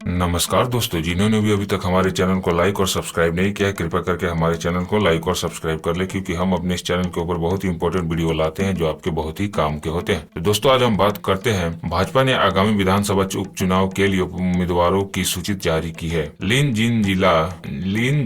नमस्कार दोस्तों, जिन्होंने भी अभी तक हमारे चैनल को लाइक और सब्सक्राइब नहीं किया है, कृपया करके हमारे चैनल को लाइक और सब्सक्राइब कर ले, क्योंकि हम अपने इस चैनल के ऊपर बहुत ही इंपॉर्टेंट वीडियो लाते हैं जो आपके बहुत ही काम के होते हैं। तो दोस्तों, आज हम बात करते हैं, भाजपा ने आगामी विधानसभा उपचुनाव के लिए उम्मीदवारों की सूची जारी की है। लीन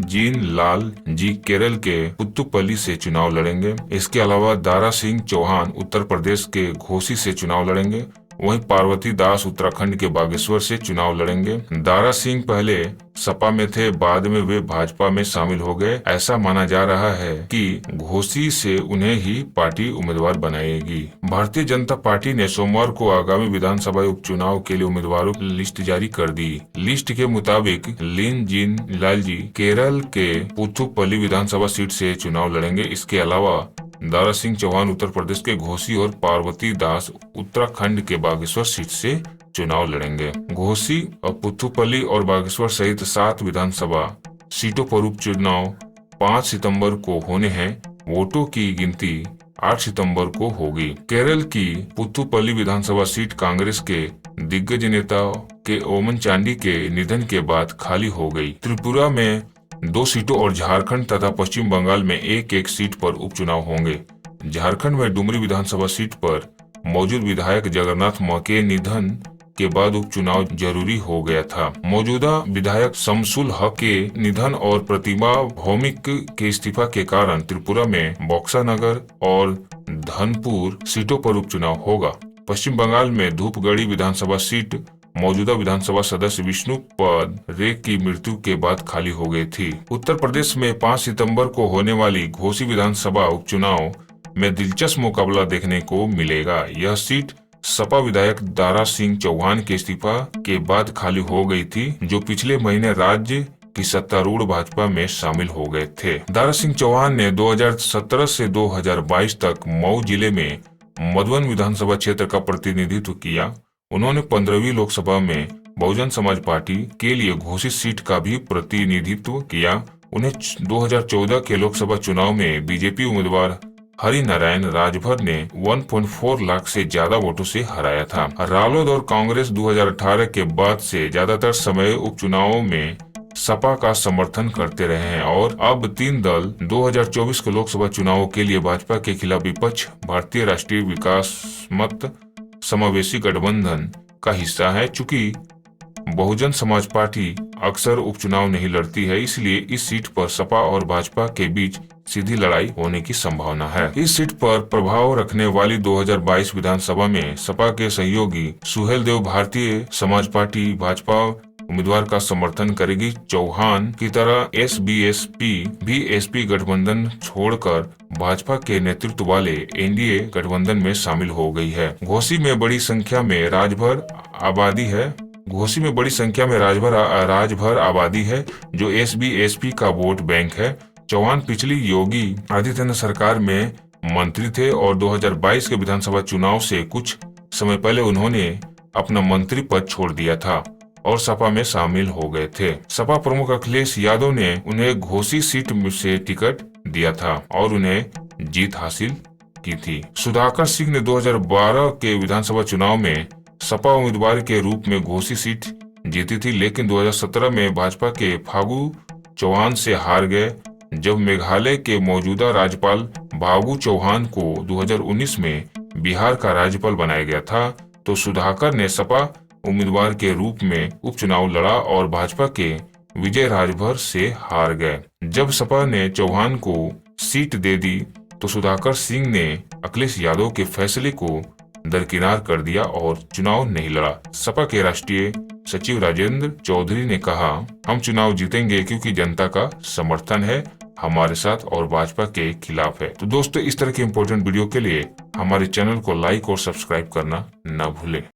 जीन लाल जी केरल के पुत्तुपल्ली से चुनाव लड़ेंगे। इसके अलावा दारा सिंह चौहान उत्तर प्रदेश के घोसी से चुनाव लड़ेंगे। वहीं पार्वती दास उत्तराखंड के बागेश्वर से चुनाव लड़ेंगे। दारा सिंह पहले सपा में थे, बाद में वे भाजपा में शामिल हो गए। ऐसा माना जा रहा है कि घोसी से उन्हें ही पार्टी उम्मीदवार बनाएगी। भारतीय जनता पार्टी ने सोमवार को आगामी विधानसभा उपचुनाव के लिए उम्मीदवारों की लिस्ट जारी कर दी। लिस्ट के मुताबिक लीन जीन लाल जी केरल के पुथुपल्ली विधानसभा सीट से चुनाव लड़ेंगे। इसके अलावा दारा सिंह चौहान उत्तर प्रदेश के घोसी और पार्वती दास उत्तराखंड के बागेश्वर सीट से चुनाव लड़ेंगे। घोसी और पुथुपल्ली और बागेश्वर सहित 7 विधानसभा सीटों पर उपचुनाव 5 सितंबर को होने हैं। वोटों की गिनती 8 सितंबर को होगी। केरल की पुथुपल्ली विधानसभा सीट कांग्रेस के दिग्गज नेता के ओमन चांडी के निधन के बाद खाली हो गई। त्रिपुरा में 2 सीटों और झारखंड तथा पश्चिम बंगाल में एक सीट पर उपचुनाव होंगे। झारखंड में डुमरी विधानसभा सीट पर मौजूद विधायक जगन्नाथ म के निधन के बाद उपचुनाव जरूरी हो गया था। मौजूदा विधायक शमसुल हक के निधन और प्रतिमा भौमिक के इस्तीफा के कारण त्रिपुरा में बक्सा नगर और धनपुर सीटों पर उपचुनाव होगा। पश्चिम बंगाल में धूपगढ़ी विधानसभा सीट मौजूदा विधानसभा सदस्य विष्णुपद रे की मृत्यु के बाद खाली हो गई थी। उत्तर प्रदेश में 5 सितंबर को होने वाली घोसी विधानसभा उपचुनाव में दिलचस्प मुकाबला देखने को मिलेगा। यह सीट सपा विधायक दारा सिंह चौहान के इस्तीफा के बाद खाली हो गई थी, जो पिछले महीने राज्य की सत्तारूढ़ भाजपा में शामिल हो गए थे। दारा सिंह चौहान ने 2017 से 2022 तक मऊ जिले में मधुबन विधानसभा क्षेत्र का प्रतिनिधित्व किया। उन्होंने 15वीं लोकसभा में बहुजन समाज पार्टी के लिए घोषित सीट का भी प्रतिनिधित्व किया। उन्हें 2014 के लोकसभा चुनाव में बीजेपी उम्मीदवार हरि नारायण राजभर ने 1.4 लाख से ज्यादा वोटों से हराया था। रालोद और कांग्रेस 2018 के बाद से ज्यादातर समय उपचुनावों में सपा का समर्थन करते रहे हैं और अब 3 दल 2024 के लोकसभा चुनावों के लिए भाजपा के खिलाफ विपक्ष भारतीय राष्ट्रीय विकास मत समावेशी गठबंधन का हिस्सा है। चूंकि बहुजन समाज पार्टी अक्सर उपचुनाव नहीं लड़ती है, इसलिए इस सीट पर सपा और भाजपा के बीच सीधी लड़ाई होने की संभावना है। इस सीट पर प्रभाव रखने वाली 2022 विधानसभा में सपा के सहयोगी सुहेल देव भारतीय समाज पार्टी भाजपा उम्मीदवार का समर्थन करेगी। चौहान की तरह एसबीएसपी भी एसपी गठबंधन छोड़कर भाजपा के नेतृत्व वाले एनडीए गठबंधन में शामिल हो गई है। घोसी में बड़ी संख्या में राजभर आबादी है, जो एसबीएसपी का वोट बैंक है। चौहान पिछली योगी आदित्यनाथ सरकार में मंत्री थे और 2022 के विधानसभा चुनाव से कुछ समय पहले उन्होंने अपना मंत्री पद छोड़ दिया था और सपा में शामिल हो गए थे। सपा प्रमुख अखिलेश यादव ने उन्हें घोसी सीट से टिकट दिया था और उन्हें जीत हासिल की थी। सुधाकर सिंह ने 2012 के विधानसभा चुनाव में सपा उम्मीदवार के रूप में घोसी सीट जीती थी, लेकिन 2017 में भाजपा के फागू चौहान से हार गए। जब मेघालय के मौजूदा राज्यपाल फागू चौहान को 2019 में बिहार का राज्यपाल बनाया गया था, तो सुधाकर ने सपा उम्मीदवार के रूप में उपचुनाव लड़ा और भाजपा के विजय राजभर से हार गए। जब सपा ने चौहान को सीट दे दी, तो सुधाकर सिंह ने अखिलेश यादव के फैसले को दरकिनार कर दिया और चुनाव नहीं लड़ा। सपा के राष्ट्रीय सचिव राजेंद्र चौधरी ने कहा, हम चुनाव जीतेंगे क्योंकि जनता का समर्थन है हमारे साथ और भाजपा के खिलाफ है। तो दोस्तों, इस तरह के इम्पोर्टेंट वीडियो के लिए हमारे चैनल को लाइक और सब्सक्राइब करना न भूलें।